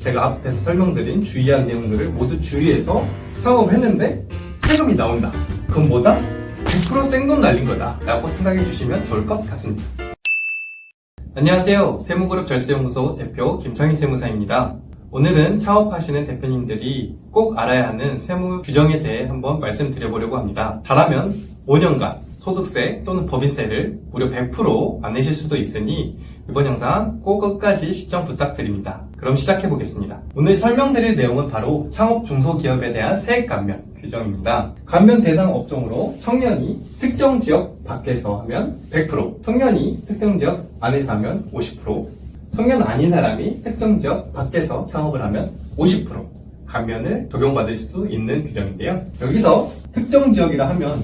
제가 앞에서 설명드린 주의한 내용들을 모두 주의해서 창업했는데 세금이 나온다. 그건 뭐다? 100% 생돈 날린 거다 라고 생각해 주시면 좋을 것 같습니다. 안녕하세요. 세무그룹 절세연구소 대표 김창희 세무사입니다. 오늘은 창업하시는 대표님들이 꼭 알아야 하는 세무 규정에 대해 한번 말씀드려보려고 합니다. 잘하면 5년간 소득세 또는 법인세를 무려 100% 안 내실 수도 있으니 이번 영상 꼭 끝까지 시청 부탁드립니다. 그럼 시작해 보겠습니다. 오늘 설명드릴 내용은 바로 창업 중소기업에 대한 세액 감면 규정입니다. 감면 대상 업종으로 청년이 특정 지역 밖에서 하면 100%, 청년이 특정 지역 안에서 하면 50%, 청년 아닌 사람이 특정 지역 밖에서 창업을 하면 50% 감면을 적용받을 수 있는 규정인데요. 여기서 특정 지역이라 하면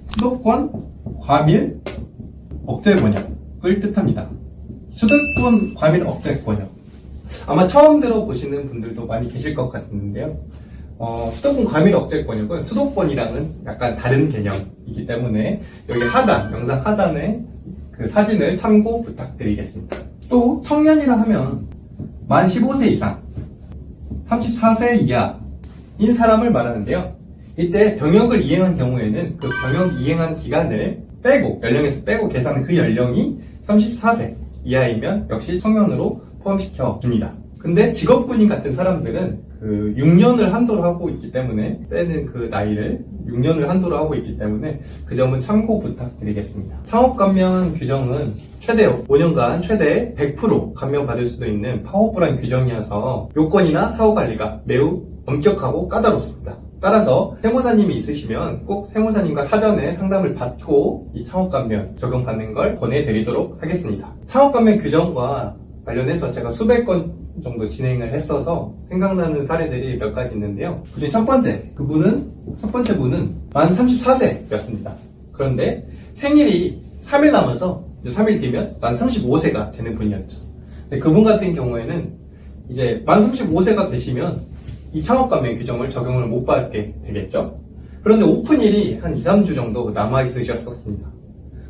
수도권, 과밀, 억제 권역을 뜻합니다. 수도권, 과밀, 억제 권역. 아마 처음 들어보시는 분들도 많이 계실 것 같은데요. 수도권, 과밀, 억제 권역은 수도권이랑은 약간 다른 개념이기 때문에 여기 하단, 영상 하단에 그 사진을 참고 부탁드리겠습니다. 또 청년이라 하면 만 15세 이상, 34세 이하인 사람을 말하는데요. 이때 병역을 이행한 경우에는 그 병역 이행한 기간을 빼고, 연령에서 빼고 계산한 그 연령이 34세 이하이면 역시 청년으로 포함시켜 줍니다. 근데 직업군인 같은 사람들은 그 6년을 한도로 하고 있기 때문에, 빼는 그 나이를 6년을 한도로 하고 있기 때문에 그 점은 참고 부탁드리겠습니다. 창업감면 규정은 최대 5년간 최대 100% 감면받을 수도 있는 파워풀한 규정이어서 요건이나 사후관리가 매우 엄격하고 까다롭습니다. 따라서 세무사님이 있으시면 꼭 세무사님과 사전에 상담을 받고 이 창업감면 적용받는 걸 권해드리도록 하겠습니다. 창업감면 규정과 관련해서 제가 수백 건 정도 진행을 했어서 생각나는 사례들이 몇 가지 있는데요. 그중에 첫 번째 분은 만 34세였습니다. 그런데 생일이 3일 남아서 이제 3일 뒤면 만 35세가 되는 분이었죠. 근데 그분 같은 경우에는 이제 만 35세가 되시면 이 창업감면 규정을 적용을 못 받게 되겠죠. 그런데 오픈일이 한 2, 3주 정도 남아있으셨었습니다.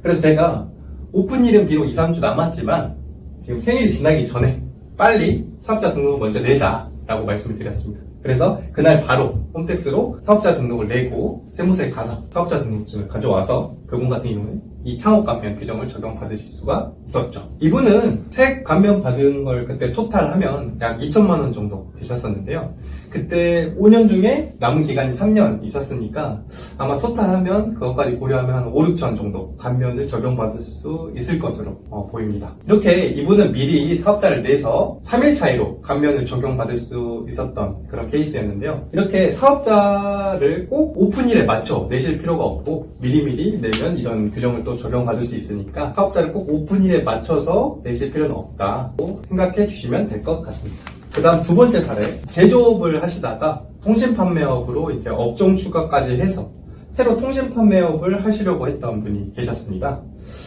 그래서 제가 오픈일은 비록 2, 3주 남았지만 지금 생일이 지나기 전에 빨리 사업자 등록을 먼저 내자라고 말씀을 드렸습니다. 그래서 그날 바로 홈택스로 사업자 등록을 내고 세무서에 가서 사업자 등록증을 가져와서 그분 같은 경우는 이 창업감면 규정을 적용받으실 수가 있었죠. 이분은 세액 감면 받은 걸 그때 토탈하면 약 2천만 원 정도 되셨었는데요. 그때 5년 중에 남은 기간이 3년 있었으니까 아마 토탈하면 그것까지 고려하면 한 5, 6천 정도 감면을 적용받을 수 있을 것으로 보입니다. 이렇게 이분은 미리 사업자를 내서 3일 차이로 감면을 적용받을 수 있었던 그런 케이스였는데요. 이렇게 사업자를 꼭 오픈일에 맞춰 내실 필요가 없고 미리미리 내면 이런 규정을 또 적용받을 수 있으니까 사업자를 꼭 오픈일에 맞춰서 내실 필요는 없다고 생각해 주시면 될 것 같습니다. 그 다음 두 번째 사례, 제조업을 하시다가 통신판매업으로 이제 업종 추가까지 해서 새로 통신판매업을 하시려고 했던 분이 계셨습니다.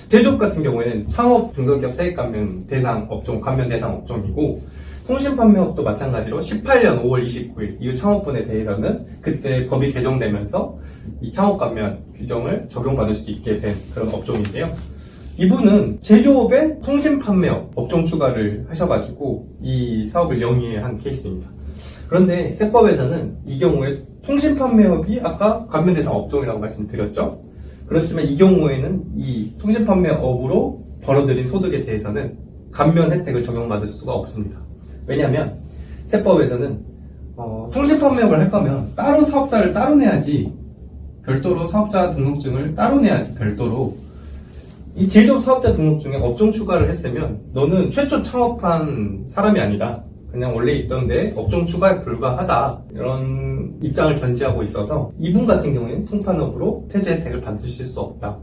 제조업 같은 경우에는 창업 중소기업 세액 감면 대상 업종, 감면 대상 업종이고, 통신판매업도 마찬가지로 18년 5월 29일 이후 창업분에 대해서는 그때 법이 개정되면서 이 창업감면 규정을 적용받을 수 있게 된 그런 업종인데요. 이분은 제조업에 통신판매업 업종 추가를 하셔가지고 이 사업을 영위한 케이스입니다. 그런데 세법에서는 이 경우에 통신판매업이 아까 감면 대상 업종이라고 말씀드렸죠. 그렇지만 이 경우에는 이 통신판매업으로 벌어들인 소득에 대해서는 감면 혜택을 적용받을 수가 없습니다. 왜냐하면 세법에서는 통신판매업을 할 거면 따로 사업자를 따로 내야지, 별도로 사업자 등록증을 따로 내야지 별도로 이 제조업 사업자 등록증에 업종 추가를 했으면 너는 최초 창업한 사람이 아니다, 그냥 원래 있던데 업종 추가에 불과하다, 이런 입장을 견지하고 있어서 이분 같은 경우에는 통판업으로 세제 혜택을 받으실 수 없다.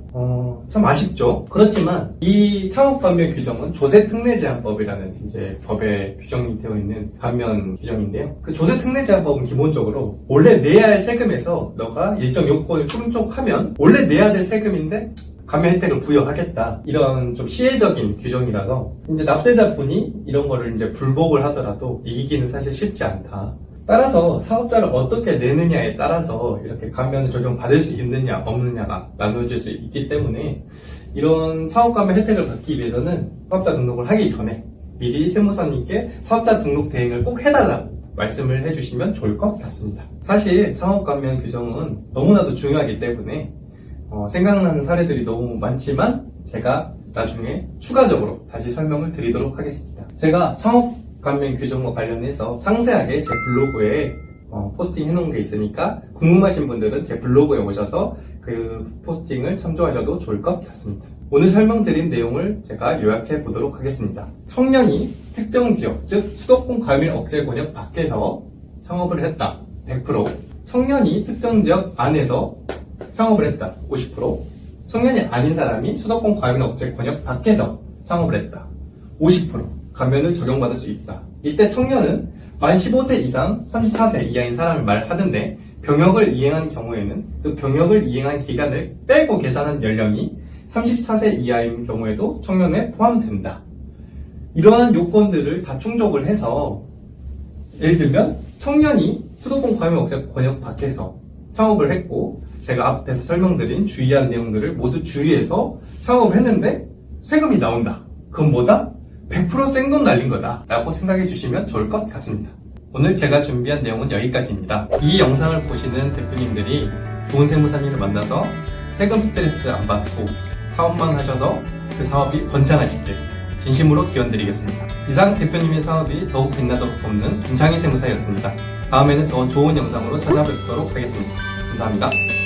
참 아쉽죠. 그렇지만 이 창업감면 규정은 조세특례제한법이라는 이제 법에 규정이 되어 있는 감면 규정인데요. 그 조세특례제한법은 기본적으로 원래 내야 할 세금에서 너가 일정 요건을 충족하면 원래 내야 될 세금인데 감면 혜택을 부여하겠다, 이런 좀 시혜적인 규정이라서 이제 납세자분이 이런 거를 이제 불복을 하더라도 이기기는 사실 쉽지 않다. 따라서 사업자를 어떻게 내느냐에 따라서 이렇게 감면을 적용받을 수 있느냐 없느냐가 나눠질 수 있기 때문에 이런 사업감면 혜택을 받기 위해서는 사업자 등록을 하기 전에 미리 세무사님께 사업자 등록 대행을 꼭 해달라고 말씀을 해주시면 좋을 것 같습니다. 사실 창업감면 규정은 너무나도 중요하기 때문에 생각나는 사례들이 너무 많지만 제가 나중에 추가적으로 다시 설명을 드리도록 하겠습니다. 제가 창업감면 규정과 관련해서 상세하게 제 블로그에 포스팅 해놓은 게 있으니까 궁금하신 분들은 제 블로그에 오셔서 그 포스팅을 참조하셔도 좋을 것 같습니다. 오늘 설명드린 내용을 제가 요약해 보도록 하겠습니다. 청년이 특정 지역, 즉 수도권 과밀 억제 권역 밖에서 창업을 했다. 100%. 청년이 특정 지역 안에서 창업을 했다. 50%. 청년이 아닌 사람이 수도권 과밀 억제 권역 밖에서 창업을 했다. 50%. 감면을 적용받을 수 있다. 이때 청년은 만 15세 이상 34세 이하인 사람을 말하는데 병역을 이행한 경우에는 그 병역을 이행한 기간을 빼고 계산한 연령이 34세 이하인 경우에도 청년에 포함된다. 이러한 요건들을 다 충족을 해서 예를 들면 청년이 수도권 과밀 억제 권역 밖에서 창업을 했고 제가 앞에서 설명드린 주의한 내용들을 모두 주의해서 창업을 했는데 세금이 나온다. 그건 뭐다? 100% 생돈 날린 거다 라고 생각해 주시면 좋을 것 같습니다. 오늘 제가 준비한 내용은 여기까지입니다. 이 영상을 보시는 대표님들이 좋은 세무사님을 만나서 세금 스트레스 안 받고 사업만 하셔서 그 사업이 번창하시길 진심으로 기원드리겠습니다. 이상 대표님의 사업이 더욱 빛나도록 돕는 김창희 세무사였습니다. 다음에는 더 좋은 영상으로 찾아뵙도록 하겠습니다. 감사합니다.